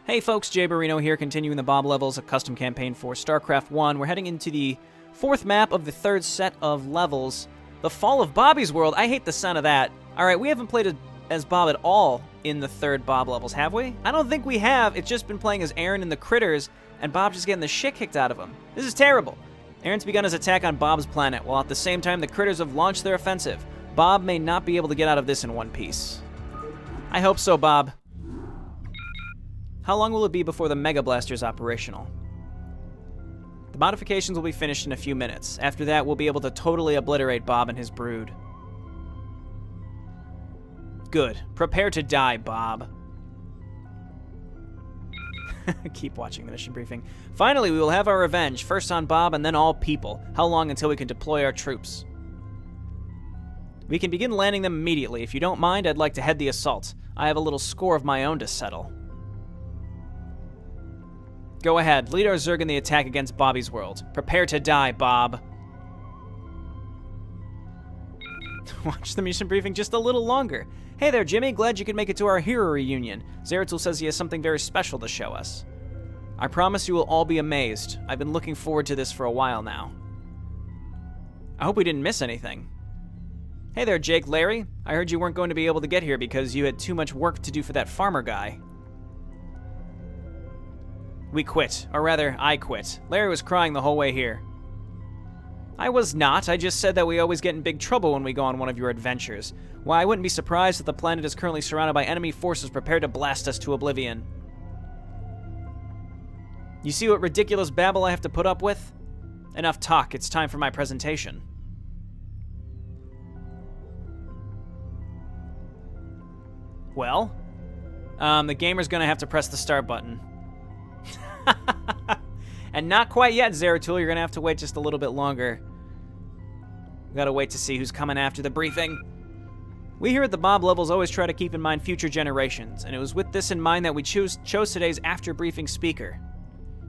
Hey folks, Jayborino here, continuing the Bob levels, a custom campaign for StarCraft 1. We're heading into the 4th map of the 3rd set of levels, the Fall of Bobby's World. I hate the sound of that. Alright, we haven't played as Bob at all in the 3rd Bob levels, have we? I don't think we have. It's just been playing as Aaron and the Critters, and Bob's just getting the shit kicked out of him. This is terrible. Aaron's begun his attack on Bob's planet, while at the same time the Critters have launched their offensive. Bob may not be able to get out of this in one piece. I hope so, Bob. How long will it be before the Mega Blaster is operational? The modifications will be finished in a few minutes. After that, we'll be able to totally obliterate Bob and his brood. Good. Prepare to die, Bob. Keep watching the mission briefing. Finally, we will have our revenge, first on Bob and then all people. How long until we can deploy our troops? We can begin landing them immediately. If you don't mind, I'd like to head the assault. I have a little score of my own to settle. Go ahead, lead our Zerg in the attack against Bobby's World. Prepare to die, Bob. Watch the mission briefing just a little longer. Hey there, Jimmy. Glad you could make it to our hero reunion. Zeratul says he has something very special to show us. I promise you will all be amazed. I've been looking forward to this for a while now. I hope we didn't miss anything. Hey there, Jake Larry. I heard you weren't going to be able to get here because you had too much work to do for that farmer guy. We quit. Or rather, I quit. Larry was crying the whole way here. I was not. I just said that we always get in big trouble when we go on one of your adventures. Why, I wouldn't be surprised if the planet is currently surrounded by enemy forces prepared to blast us to oblivion. You see what ridiculous babble I have to put up with? Enough talk. It's time for my presentation. Well, the gamer's gonna have to press the start button. And not quite yet, Zeratul. You're gonna have to wait just a little bit longer. We gotta wait to see who's coming after the briefing. We here at the Bob levels always try to keep in mind future generations, and it was with this in mind that we chose today's after briefing speaker.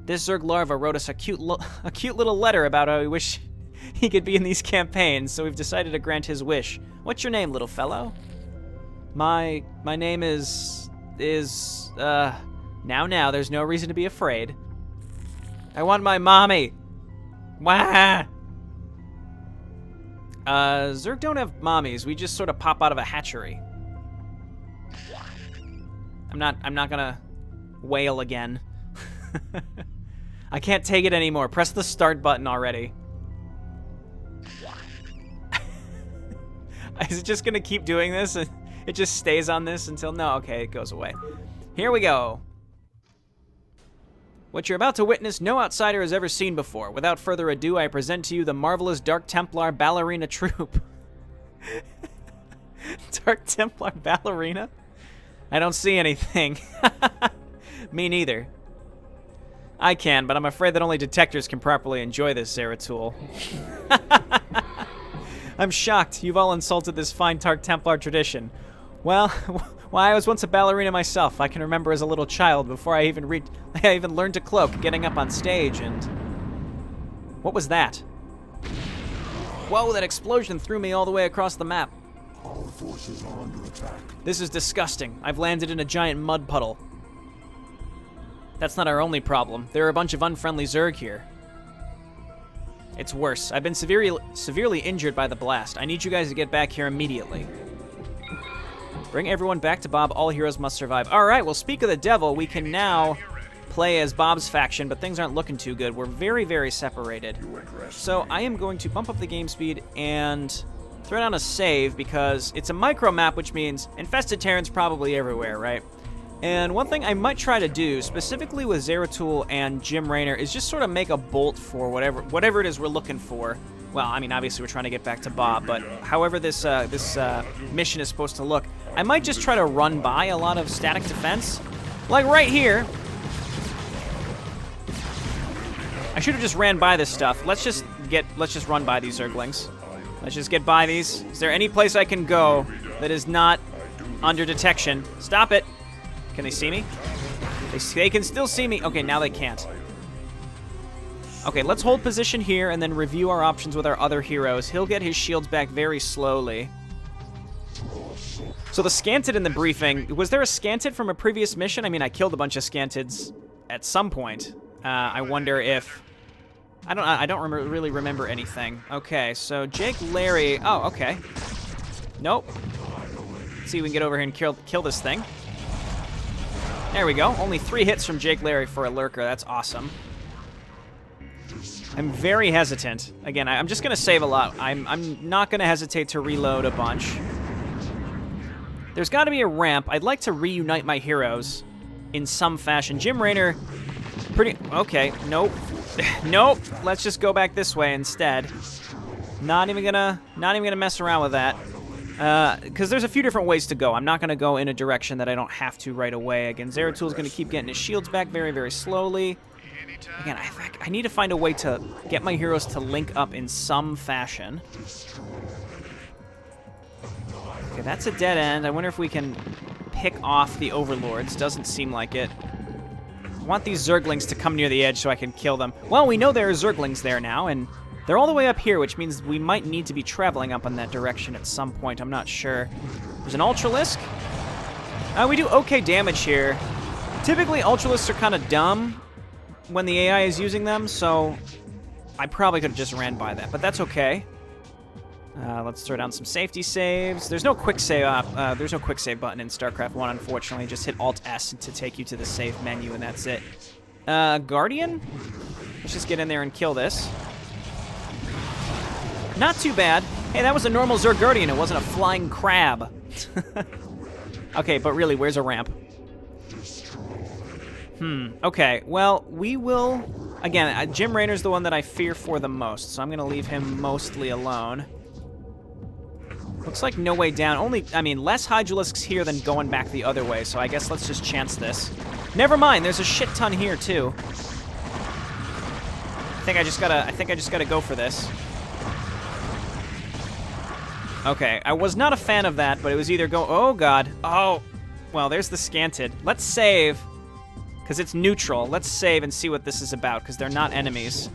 This Zerg larva wrote us a cute little letter about how he wished he could be in these campaigns, so we've decided to grant his wish. What's your name, little fellow? My name is Now, there's no reason to be afraid. I want my mommy. Wah! Zerg don't have mommies. We just sort of pop out of a hatchery. I'm not gonna wail again. I can't take it anymore. Press the start button already. Is it just gonna keep doing this? It just stays on this until... No, okay, it goes away. Here we go. What you're about to witness, no outsider has ever seen before. Without further ado, I present to you the marvelous Dark Templar Ballerina Troupe. Dark Templar Ballerina? I don't see anything. Me neither. I can, but I'm afraid that only detectors can properly enjoy this, Zeratul. I'm shocked. You've all insulted this fine Dark Templar tradition. Well, I was once a ballerina myself. I can remember as a little child before I even learned to cloak, getting up on stage and... What was that? Whoa, that explosion threw me all the way across the map. Our forces are under attack. This is disgusting. I've landed in a giant mud puddle. That's not our only problem. There are a bunch of unfriendly Zerg here. It's worse. I've been severely injured by the blast. I need you guys to get back here immediately. Bring everyone back to Bob. All heroes must survive. All right, well, speak of the devil, we can now play as Bob's faction, but things aren't looking too good. We're very, very separated. So I am going to bump up the game speed and throw down a save because it's a micro map, which means infested Terrans probably everywhere, right? And one thing I might try to do, specifically with Zeratul and Jim Raynor, is just sort of make a bolt for whatever it is we're looking for. Well, I mean, obviously we're trying to get back to Bob, but however this mission is supposed to look, I might just try to run by a lot of static defense. Like right here. I should have just ran by this stuff. Let's just run by these Zerglings. Let's just get by these. Is there any place I can go that is not under detection? Stop it. Can they see me? They can still see me. Okay, now they can't. Okay, let's hold position here and then review our options with our other heroes. He'll get his shields back very slowly. So the Scantid in the briefing, was there a Scantid from a previous mission? I mean, I killed a bunch of Scantids at some point. I wonder if... I don't really remember anything. Okay, so Jake Larry... Oh, okay. Nope. Let's see if we can get over here and kill this thing. There we go. Only 3 hits from Jake Larry for a lurker. That's awesome. I'm very hesitant. Again, I'm just going to save a lot. I'm not going to hesitate to reload a bunch. There's got to be a ramp. I'd like to reunite my heroes in some fashion. Jim Raynor, okay, nope. Nope. Let's just go back this way instead. Not even gonna mess around with that. Because there's a few different ways to go. I'm not gonna go in a direction that I don't have to right away. Again, Zeratul gonna keep getting his shields back very, very slowly. Again, I need to find a way to get my heroes to link up in some fashion. Okay, that's a dead end. I wonder if we can pick off the overlords. Doesn't seem like it. I want these Zerglings to come near the edge so I can kill them. Well, we know there are Zerglings there now, and they're all the way up here, which means we might need to be traveling up in that direction at some point. I'm not sure. There's an Ultralisk. We do okay damage here. Typically, Ultralisks are kind of dumb when the AI is using them, so I probably could have just ran by that, but that's okay. Let's throw down some safety saves. There's no quick save. There's no quick save button in StarCraft 1, unfortunately. Just hit Alt-S to take you to the save menu, and that's it. Guardian? Let's just get in there and kill this. Not too bad. Hey, that was a normal Zerg Guardian. It wasn't a flying crab. Okay, but really, where's a ramp? Okay, well, we will... Again, Jim Raynor's the one that I fear for the most, so I'm going to leave him mostly alone. Looks like no way down. Less Hydralisks here than going back the other way, so I guess let's just chance this. Never mind, there's a shit ton here, too. I think I just gotta go for this. Okay, I was not a fan of that, but it was either go... Oh, God. Oh, well, there's the Scantid. Let's save, because it's neutral. Let's save and see what this is about, because they're not enemies.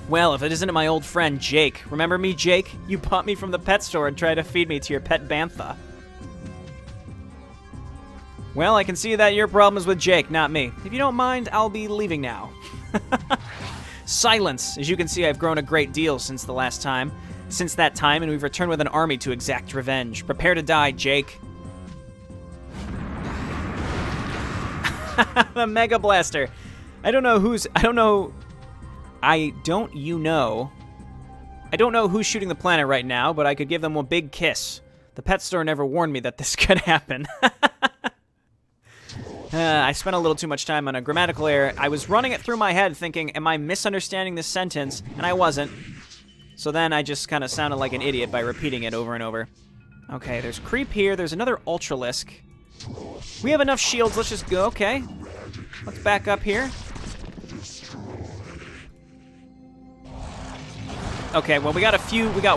Well, if it isn't my old friend, Jake. Remember me, Jake? You bought me from the pet store and tried to feed me to your pet Bantha. Well, I can see that your problem is with Jake, not me. If you don't mind, I'll be leaving now. Silence! As you can see, I've grown a great deal since that time, and we've returned with an army to exact revenge. Prepare to die, Jake. The Mega Blaster. I don't know who's shooting the planet right now, but I could give them a big kiss. The pet store never warned me that this could happen. I spent a little too much time on a grammatical error. I was running it through my head thinking, am I misunderstanding this sentence? And I wasn't. So then I just kind of sounded like an idiot by repeating it over and over. Okay, there's creep here. There's another Ultralisk. We have enough shields. Let's just go. Okay. Let's back up here. Okay, well, we got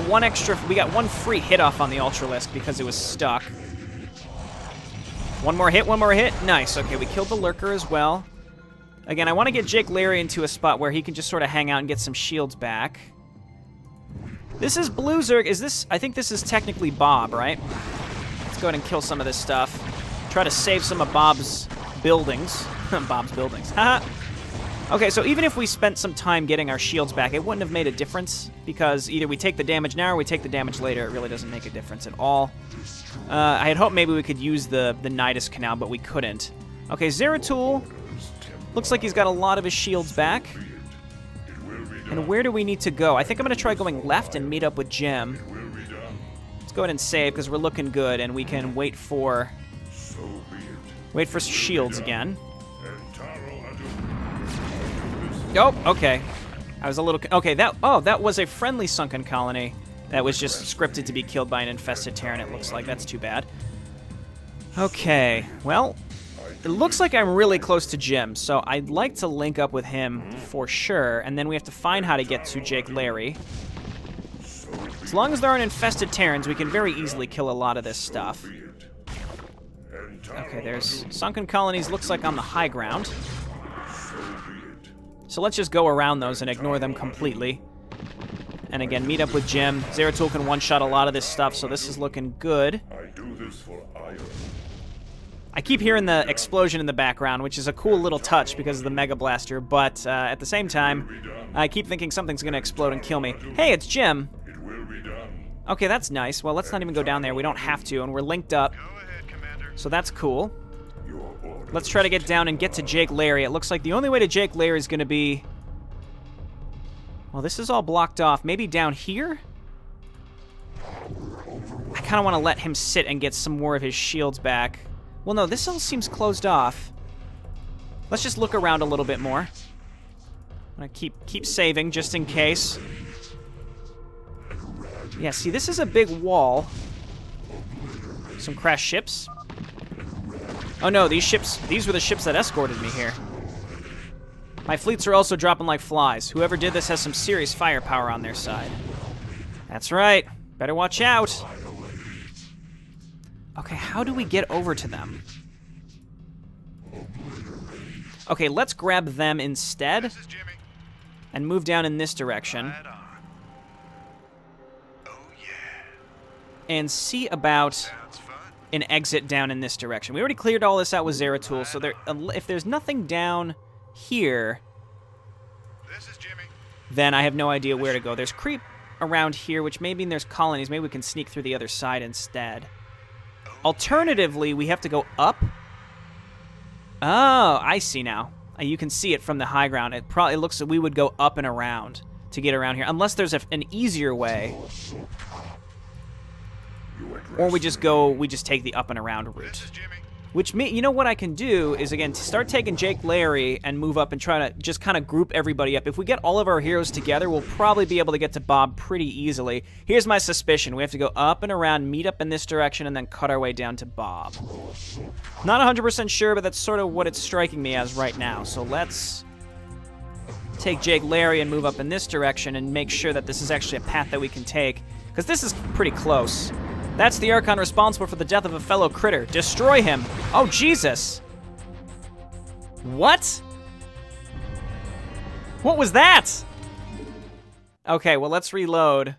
one free hit off on the Ultralisk because it was stuck. One more hit. Nice. Okay, we killed the Lurker as well. Again, I want to get Jake Larry into a spot where he can just sort of hang out and get some shields back. This is Blue Zerg. I think this is technically Bob, right? Let's go ahead and kill some of this stuff. Try to save some of Bob's buildings. Bob's buildings. Haha. Okay, so even if we spent some time getting our shields back, it wouldn't have made a difference, because either we take the damage now or we take the damage later. It really doesn't make a difference at all. I had hoped maybe we could use the Nidus Canal, but we couldn't. Okay, Zeratul looks like he's got a lot of his shields back. And where do we need to go? I think I'm going to try going left and meet up with Jim. Let's go ahead and save, because we're looking good, and we can wait for shields again. Oh, okay. I was a little... Okay, that was a friendly sunken colony that was just scripted to be killed by an infested Terran, it looks like. That's too bad. Okay, well, it looks like I'm really close to Jim, so I'd like to link up with him for sure, and then we have to find how to get to Jake Larry. As long as there aren't infested Terrans, we can very easily kill a lot of this stuff. Okay, there's sunken colonies, looks like on the high ground. So let's just go around those and ignore them completely. And again, meet up with Jim. Zeratul can one-shot a lot of this stuff, so this is looking good. I do this for iron. I keep hearing the explosion in the background, which is a cool little touch because of the Mega Blaster, but at the same time, I keep thinking something's going to explode and kill me. Hey, it's Jim. It will be done. Okay, that's nice. Well, let's not even go down there. We don't have to, and we're linked up. Go ahead, Commander. So that's cool. Your order. Let's try to get down and get to Jake Larry. It looks like the only way to Jake Larry is going to be... Well, this is all blocked off. Maybe down here? I kind of want to let him sit and get some more of his shields back. Well, no, this all seems closed off. Let's just look around a little bit more. I'm gonna keep saving just in case. Yeah, see, this is a big wall. Some crashed ships. Oh no, these were the ships that escorted me here. My fleets are also dropping like flies. Whoever did this has some serious firepower on their side. That's right. Better watch out. Okay, how do we get over to them? Okay, let's grab them instead This is Jimmy. and move down in this direction Right on. Oh, yeah. and see about Sounds fun. an exit down in this direction. We already cleared all this out with Zeratul, so if there's nothing down here, This is Jimmy. then I have no idea where to go. There's creep around here, which may mean there's colonies. Maybe we can sneak through the other side instead. Alternatively, we have to go up. Oh, I see now. You can see it from the high ground. It looks like we would go up and around to get around here, unless there's an easier way. Or we just take the up and around route. This is Jimmy. Which, you know what I can do is, again, start taking Jake Larry and move up and try to just kind of group everybody up. If we get all of our heroes together, we'll probably be able to get to Bob pretty easily. Here's my suspicion. We have to go up and around, meet up in this direction, and then cut our way down to Bob. Not 100% sure, but that's sort of what it's striking me as right now. So let's take Jake Larry and move up in this direction and make sure that this is actually a path that we can take, because this is pretty close. That's the Archon responsible for the death of a fellow critter. Destroy him. Oh, Jesus. What? What was that? Okay, well, let's reload.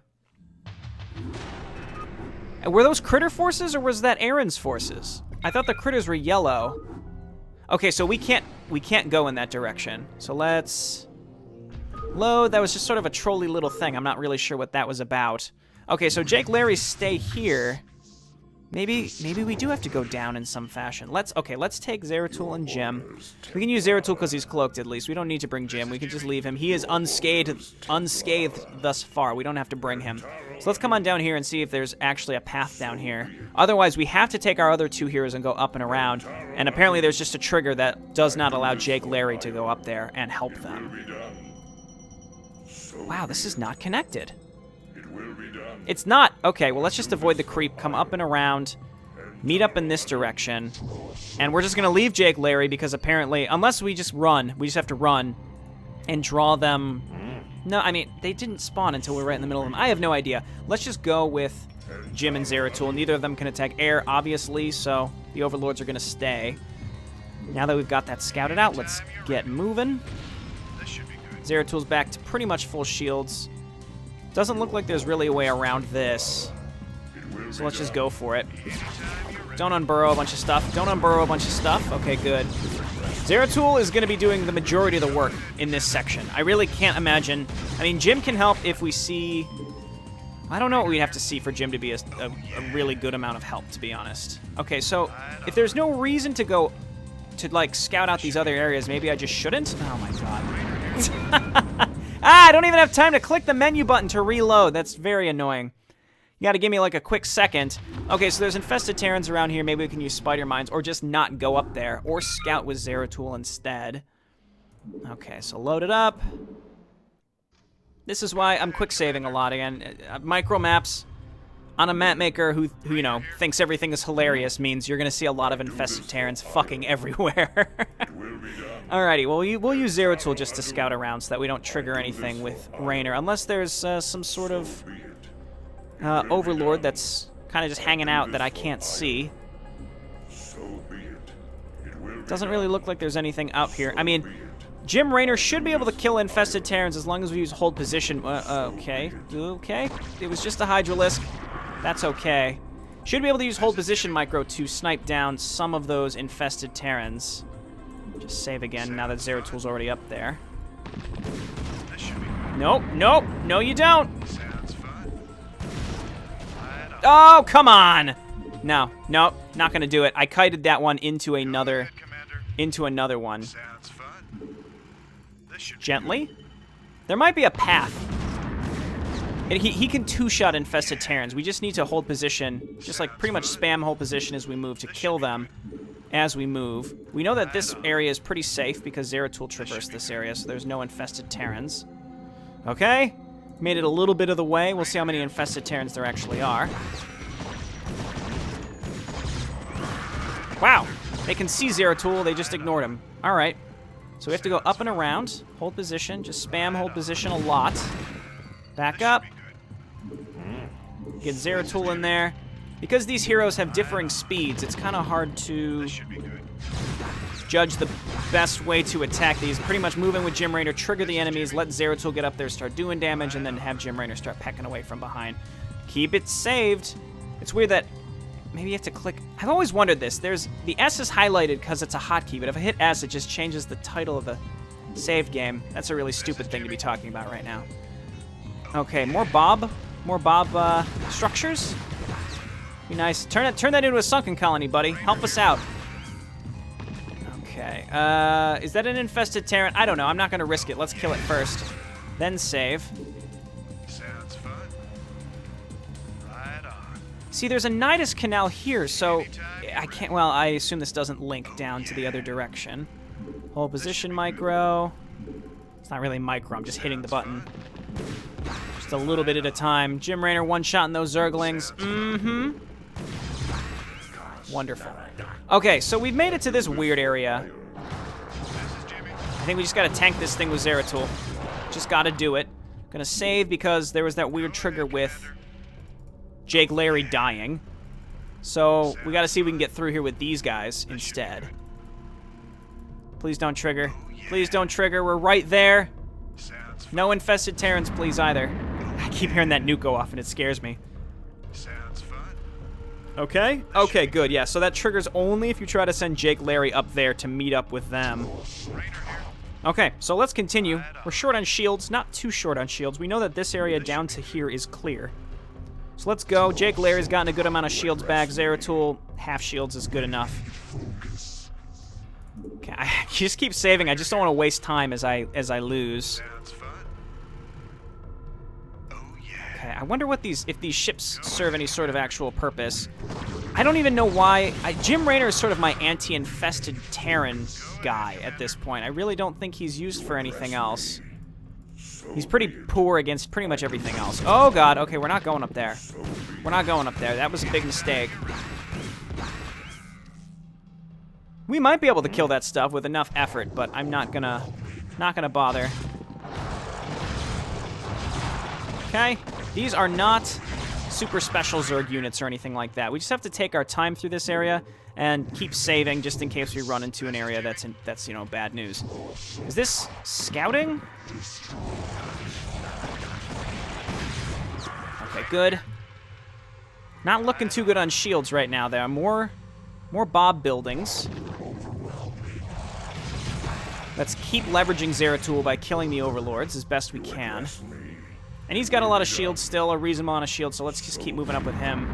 Were those critter forces, or was that Aaron's forces? I thought the critters were yellow. Okay, so we can't go in that direction. So let's load. That was just sort of a trolly little thing. I'm not really sure what that was about. Okay, so Jake Larry stay here. Maybe we do have to go down in some fashion. Let's take Zeratul and Jim. We can use Zeratul because he's cloaked at least. We don't need to bring Jim. We can just leave him. He is unscathed thus far. We don't have to bring him. So let's come on down here and see if there's actually a path down here. Otherwise, we have to take our other two heroes and go up and around. And apparently there's just a trigger that does not allow Jake Larry to go up there and help them. Wow, this is not connected. It's not. Okay, well, let's just avoid the creep, come up and around, meet up in this direction, and we're just going to leave Jake Larry because apparently, unless we just have to run and draw them. No, I mean, they didn't spawn until we're right in the middle of them. I have no idea. Let's just go with Jim and Zeratul. Neither of them can attack air, obviously, so the Overlords are going to stay. Now that we've got that scouted out, let's get moving. This should be good. Zeratul's back to pretty much full shields. Doesn't look like there's really a way around this. So let's just go for it. Don't unburrow a bunch of stuff. Don't unburrow a bunch of stuff. Okay, good. Zeratul is going to be doing the majority of the work in this section. I really can't imagine. I mean, Jim can help if we see... I don't know what we'd have to see for Jim to be a really good amount of help, to be honest. Okay, so if there's no reason to go to, like, scout out these other areas, maybe I just shouldn't? Oh, my God. I don't even have time to click the menu button to reload. That's very annoying. You gotta give me like a quick second. Okay, so there's infested Terrans around here. Maybe we can use spider mines or just not go up there or scout with Zeratul instead. Okay, so load it up. This is why I'm quick saving a lot again. Micro maps on a map maker who you know thinks everything is hilarious means you're gonna see a lot of infested Terrans fucking everywhere. Alrighty, well, we'll use Zeratul just to scout around so that we don't trigger anything with Raynor, unless there's some sort of Overlord that's kind of just hanging out that I can't see. Doesn't really look like there's anything up here. I mean, Jim Raynor should be able to kill infested Terrans as long as we use hold position. Okay. Okay. It was just a Hydralisk. That's okay. Should be able to use hold position micro to snipe down some of those infested Terrans. Just save again now that Zeratul already up there. This should be good. Nope. Nope. No, you don't. Sounds fun. Right on. Oh, come on. No. Nope. Not going to do it. I kited that one into another... Go ahead, Commander. into another one. Sounds fun. This should be Gently? There might be a path. He can two-shot infested Terrans. We just need to hold position, just like pretty much spam hold position as we move to kill them as we move. We know that this area is pretty safe because Zeratul traversed this area, so there's no infested Terrans. Okay. Made it a little bit of the way. We'll see how many infested Terrans there actually are. Wow. They can see Zeratul, they just ignored him. All right. So we have to go up and around, hold position, just spam hold position a lot. Back up. Get Zeratul in there. Because these heroes have differing speeds, it's kind of hard to should be good. judge the best way to attack these. Pretty much moving with Jim Raynor, trigger the enemies, let Zeratul get up there, start doing damage, and then have Jim Raynor start pecking away from behind. Keep it saved. It's weird that maybe you have to click. I've always wondered this. There's the S is highlighted because it's a hotkey, but if I hit S, it just changes the title of the save game. That's a really stupid thing to be talking about right now. Okay, more Bob structures. Be nice. Turn that into a sunken colony, buddy. Help us out. Okay. Is that an infested Terran? I don't know. I'm not gonna risk it. Let's kill it first, then save. Sounds fun. Right on. See, there's a Nidus Canal here, so I can't. Well, I assume this doesn't link down to the other direction. Hold position micro. It's not really micro. I'm just hitting the button. Just a little bit at a time. Jim Raynor one-shotting those Zerglings. Mm-hmm. Wonderful. Okay, so we've made it to this weird area. I think we just gotta tank this thing with Zeratul. Just gotta do it. Gonna save because there was that weird trigger with Jake Larry dying. So we gotta see if we can get through here with these guys instead. Please don't trigger. Please don't trigger. We're right there. No infested Terrans, please, either. I keep hearing that nuke go off, and it scares me. Sounds fun. Okay. Okay, good. Yeah, so that triggers only if you try to send Jake Larry up there to meet up with them. Raynor here. Okay, so let's continue. We're short on shields. Not too short on shields. We know that this area down to here is clear. So let's go. Jake Larry's gotten a good amount of shields back. Zeratul, half shields is good enough. Okay, I just keep saving. I just don't want to waste time as I lose. Sounds fun. Oh yeah. Okay, I wonder what if these ships serve any sort of actual purpose. I don't even know why. Jim Raynor is sort of my anti-infested Terran guy at this point. I really don't think he's used for anything else. He's pretty poor against pretty much everything else. Oh god, okay, we're not going up there. We're not going up there. That was a big mistake. We might be able to kill that stuff with enough effort, but I'm not gonna bother. Okay, these are not super special Zerg units or anything like that. We just have to take our time through this area and keep saving just in case we run into an area that's you know, bad news. Is this scouting? Okay, good. Not looking too good on shields right now. There are more Bob buildings. Let's keep leveraging Zeratul by killing the Overlords as best we can. And he's got a lot of shields still, a reasonable amount of shields, so let's just keep moving up with him.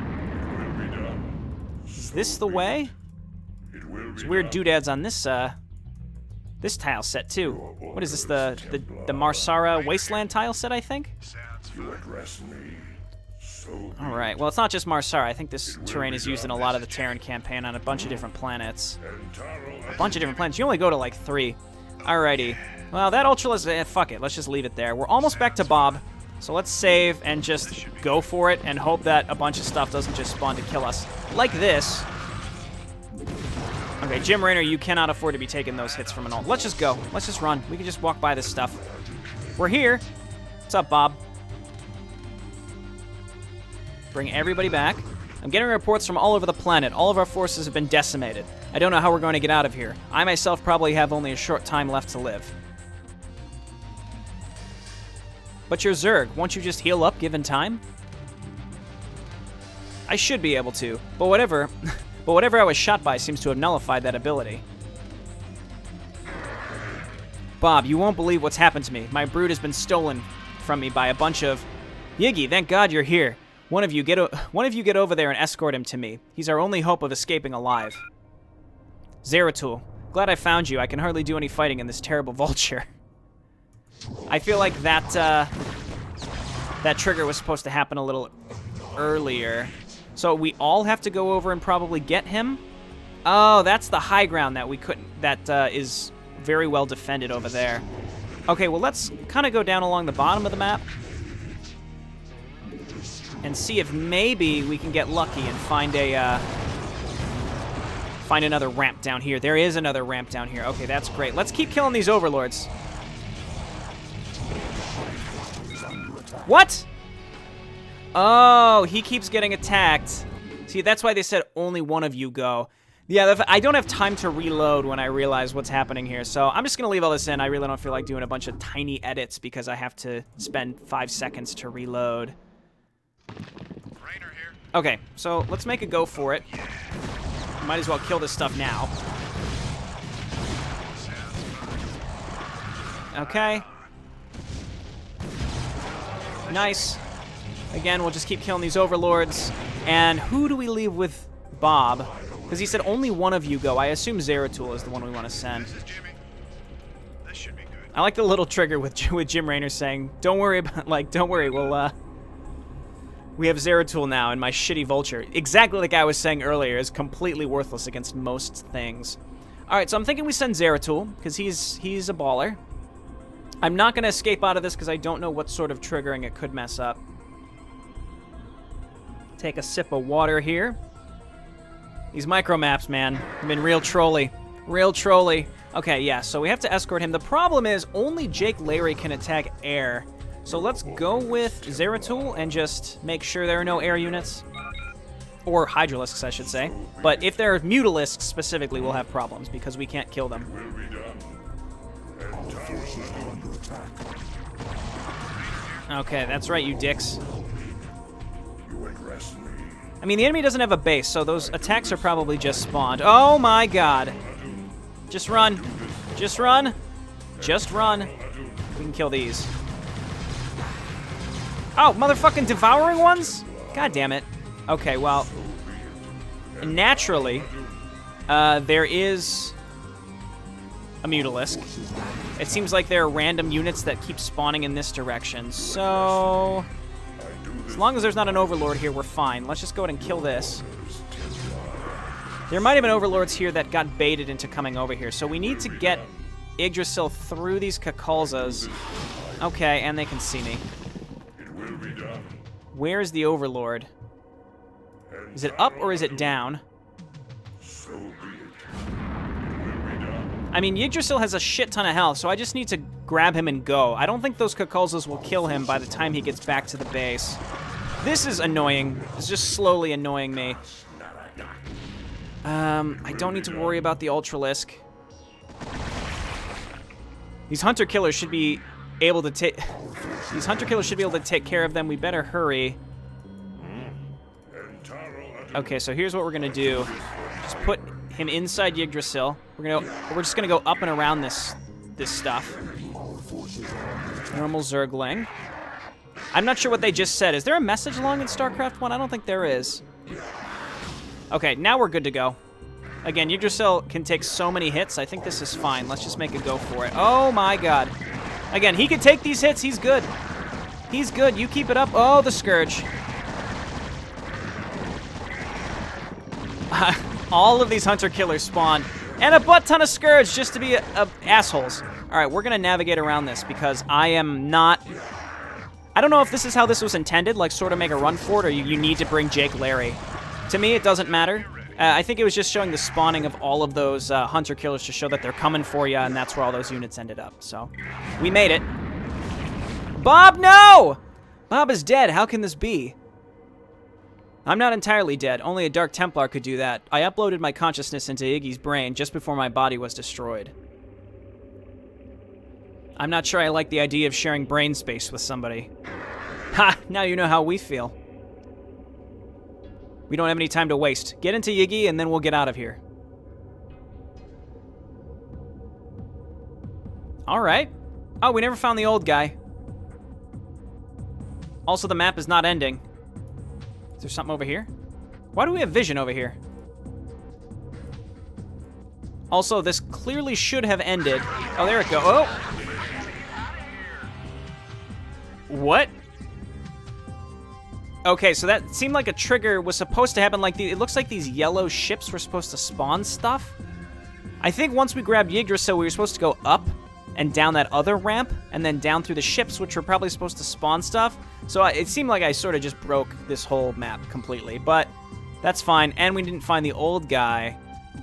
Is this the way? There's weird doodads on this this tile set too. What is this, the Marsara Wasteland tile set, I think? Alright, well, it's not just Marsara. I think this terrain is used in a lot of the Terran campaign on a bunch of different planets. A bunch of different planets. You only go to like 3. Alrighty. Well, that Ultralisk, fuck it. Let's just leave it there. We're almost back to Bob. So let's save and just go for it and hope that a bunch of stuff doesn't just spawn to kill us. Like this. Okay, Jim Raynor, you cannot afford to be taking those hits from an ult. Let's just go. Let's just run. We can just walk by this stuff. We're here. What's up, Bob? Bring everybody back. I'm getting reports from all over the planet. All of our forces have been decimated. I don't know how we're going to get out of here. I myself probably have only a short time left to live. But you're Zerg. Won't you just heal up given time? I should be able to, but whatever. But whatever I was shot by seems to have nullified that ability. Bob, you won't believe what's happened to me. My brood has been stolen from me by a bunch of... Yiggy, thank God you're here. One of you get over there and escort him to me. He's our only hope of escaping alive. Zeratul, glad I found you. I can hardly do any fighting in this terrible vulture. I feel like that that trigger was supposed to happen a little earlier. So we all have to go over and probably get him? Oh, that's the high ground that we couldn't... That is very well defended over there. Okay, well, let's kind of go down along the bottom of the map and see if maybe we can get lucky and find a find another ramp down here. There is another ramp down here. Okay, that's great. Let's keep killing these overlords. What? Oh, he keeps getting attacked. See, that's why they said only one of you go. Yeah, I don't have time to reload when I realize what's happening here, so I'm just going to leave all this in. I really don't feel like doing a bunch of tiny edits because I have to spend 5 seconds to reload. Rainer here. Okay, so let's make a go for it. Might as well kill this stuff now. Okay. Nice. Again, we'll just keep killing these overlords. And who do we leave with Bob? Because he said only one of you go. I assume Zeratul is the one we want to send. This is Jimmy. This should be good. I like the little trigger with Jim Raynor saying, "Don't worry about don't worry, we have Zeratul now and my shitty vulture." Exactly like I was saying earlier, is completely worthless against most things. All right, so I'm thinking we send Zeratul because he's a baller. I'm not going to escape out of this because I don't know what sort of triggering it could mess up. Take a sip of water here. These micro maps, man, have been real trolly. Real trolly. Okay, yeah, so we have to escort him. The problem is only Jake Larry can attack air. So let's go with Zeratul and just make sure there are no air units. Or Hydralisks, I should say. But if there are Mutalisks specifically, we'll have problems because we can't kill them. Will be done. Okay, that's right, you dicks. You address me. I mean, the enemy doesn't have a base, so those attacks are probably just spawned. Oh my god. Just run. Just run. Just run. We can kill these. Oh, motherfucking devouring ones? God damn it. Okay, well, naturally, there is a Mutalisk. It seems like there are random units that keep spawning in this direction, so as long as there's not an Overlord here, we're fine. Let's just go ahead and kill this. There might have been Overlords here that got baited into coming over here, so we need to get Yggdrasil through these Kakalzas. Okay, and they can see me. It will be done. Where is the Overlord? Is it up or is it down? So be it. It will be done. I mean, Yggdrasil has a shit ton of health, so I just need to grab him and go. I don't think those Kakalzas will kill him by the time he gets back to the base. This is annoying. It's just slowly annoying me. I don't need to worry about the Ultralisk. These Hunter Killers should be able to take... These Hunter Killers should be able to take care of them. We better hurry. Okay, so here's what we're gonna do. Just put him inside Yggdrasil. We're just gonna go up and around this stuff. Normal Zergling. I'm not sure what they just said. Is there a message along in StarCraft 1? I don't think there is. Okay, now we're good to go. Again, Yggdrasil can take so many hits. I think this is fine. Let's just make a go for it. Oh my god. Again, he can take these hits. He's good. He's good. You keep it up. Oh, the Scourge. All of these Hunter Killers spawned. And a butt ton of Scourge just to be assholes. Alright, we're going to navigate around this because I am not... I don't know if this is how this was intended, like sort of make a run for it, or you need to bring Jake Larry. To me, it doesn't matter. I think it was just showing the spawning of all of those Hunter Killers to show that they're coming for you, and that's where all those units ended up. So, we made it. Bob, no! Bob is dead. How can this be? I'm not entirely dead. Only a Dark Templar could do that. I uploaded my consciousness into Iggy's brain just before my body was destroyed. I'm not sure I like the idea of sharing brain space with somebody. Ha! Now you know how we feel. We don't have any time to waste. Get into Yiggy and then we'll get out of here. Alright. Oh, we never found the old guy. Also, the map is not ending. Is there something over here? Why do we have vision over here? Also, this clearly should have ended. Oh, there it goes. Oh! What? Okay, so that seemed like a trigger was supposed to happen like it looks like these yellow ships were supposed to spawn stuff. I think once we grabbed Yggdrasil, we were supposed to go up and down that other ramp, and then down through the ships, which were probably supposed to spawn stuff. So it seemed like I sort of just broke this whole map completely, but that's fine. And we didn't find the old guy.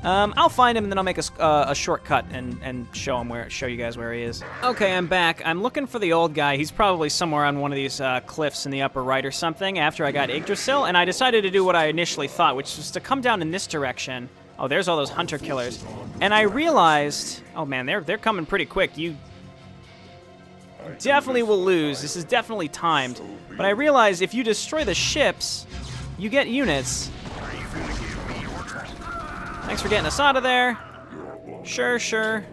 I'll find him, and then I'll make a shortcut and show you guys where he is. Okay, I'm back. I'm looking for the old guy. He's probably somewhere on one of these cliffs in the upper right or something after I got Yggdrasil, and I decided to do what I initially thought, which was to come down in this direction. Oh, there's all those hunter killers. And I realized, oh man, they're coming pretty quick. You definitely will lose. This is definitely timed. But I realized if you destroy the ships, you get units. Thanks for getting us out of there. Sure, sure.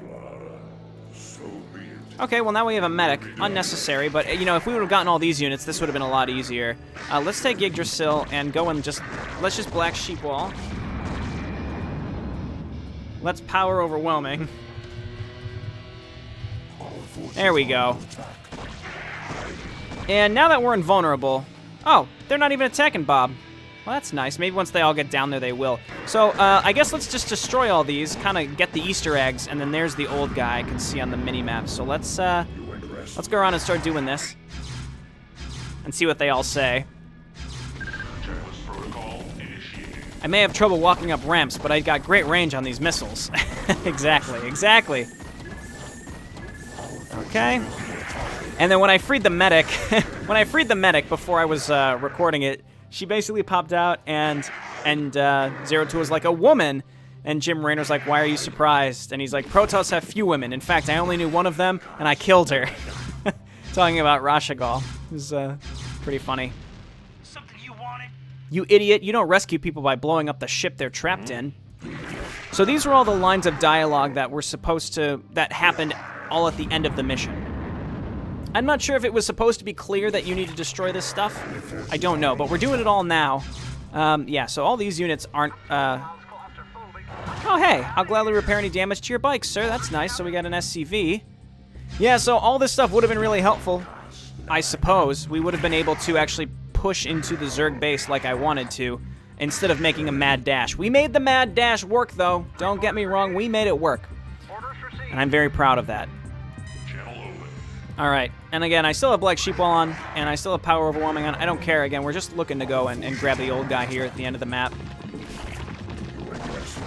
Okay, well now we have a medic. Unnecessary, but you know, if we would have gotten all these units, this would have been a lot easier. Let's take Yggdrasil and go and let's just black sheep wall. Let's power overwhelming. There we go. And now that we're invulnerable... Oh, they're not even attacking Bob. Well, that's nice. Maybe once they all get down there, they will. So, I guess let's just destroy all these, kind of get the Easter eggs, and then there's the old guy I can see on the mini-map. So let's go around and start doing this. And see what they all say. I may have trouble walking up ramps, but I got great range on these missiles. Exactly. Okay. And then when I freed the medic, before I was recording it, she basically popped out and Zero Two was like, a woman. And Jim Raynor's like, why are you surprised? And he's like, Protoss have few women. In fact, I only knew one of them, and I killed her. Talking about Rashagal. It was pretty funny. You idiot, you don't rescue people by blowing up the ship they're trapped in. So these were all the lines of dialogue that that happened all at the end of the mission. I'm not sure if it was supposed to be clear that you need to destroy this stuff. I don't know, but we're doing it all now. Yeah, so all these units aren't, Oh, hey, I'll gladly repair any damage to your bike, sir. That's nice, so we got an SCV. Yeah, so all this stuff would have been really helpful, I suppose. We would have been able to actually push into the Zerg base like I wanted to, instead of making a mad dash. We made the mad dash work, though. Don't get me wrong, we made it work. And I'm very proud of that. Alright, and again, I still have Black Sheep Wall on, and I still have Power Overwhelming on. I don't care, again, we're just looking to go and grab the old guy here at the end of the map.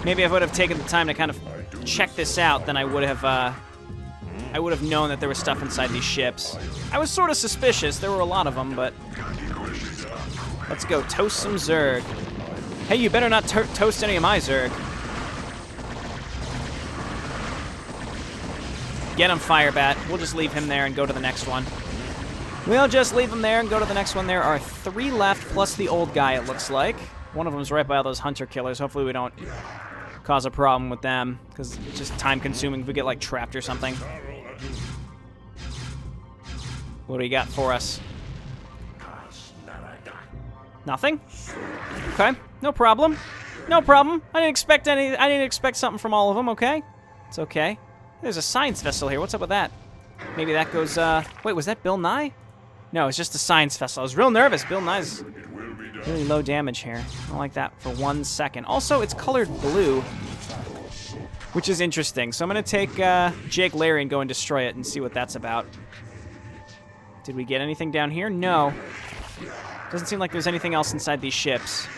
Maybe if I would have taken the time to kind of check this out, then I would have known that there was stuff inside these ships. I was sort of suspicious, there were a lot of them, but... Let's go toast some Zerg. Hey, you better not toast any of my Zerg. Get him, Firebat. We'll just leave him there and go to the next one. We'll just leave him there and go to the next one. There are 3 left, plus the old guy, it looks like. One of them's right by all those hunter killers. Hopefully we don't cause a problem with them, because it's just time-consuming if we get, like, trapped or something. What do you got for us? Nothing? Okay, no problem. No problem. I didn't expect something from all of them, okay? It's okay. There's a science vessel here. What's up with that? Maybe that goes, wait, was that Bill Nye? No, it's just a science vessel. I was real nervous. Bill Nye's really low damage here. I don't like that for 1 second. Also, it's colored blue, which is interesting. So I'm going to take Jake Larry and go and destroy it and see what that's about. Did we get anything down here? No. Doesn't seem like there's anything else inside these ships.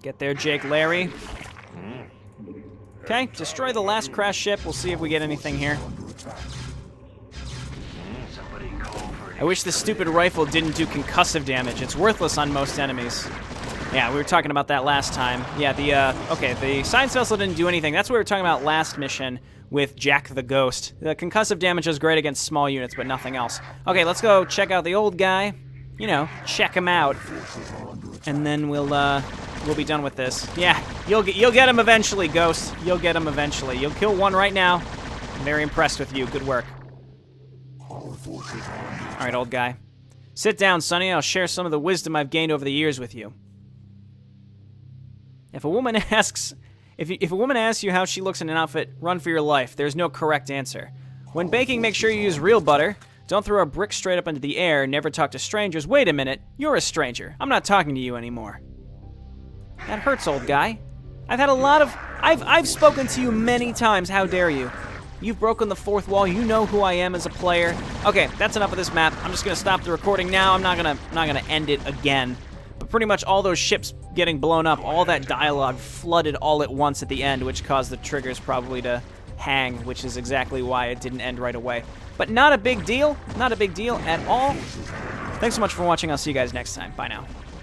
Get there, Jake Larry. Okay, destroy the last crash ship. We'll see if we get anything here. I wish this stupid rifle didn't do concussive damage. It's worthless on most enemies. Yeah, we were talking about that last time. Yeah, the science vessel didn't do anything. That's what we were talking about last mission with Jack the Ghost. The concussive damage is great against small units, but nothing else. Okay, let's go check out the old guy. You know, check him out. And then we'll be done with this. Yeah, you'll get him eventually, Ghost. You'll get him eventually. You'll kill one right now. I'm very impressed with you. Good work. All right, old guy. Sit down, Sonny. I'll share some of the wisdom I've gained over the years with you. If a woman asks you how she looks in an outfit, run for your life. There's no correct answer. When baking, make sure you use real butter. Don't throw a brick straight up into the air. Never talk to strangers. Wait a minute. You're a stranger. I'm not talking to you anymore. That hurts, old guy. I've spoken to you many times. How dare you? You've broken the fourth wall. You know who I am as a player. Okay, that's enough of this map. I'm just gonna stop the recording now. I'm not gonna end it again. But pretty much all those ships getting blown up, all that dialogue flooded all at once at the end, which caused the triggers probably to hang, which is exactly why it didn't end right away. But not a big deal. Not a big deal at all. Thanks so much for watching. I'll see you guys next time. Bye now.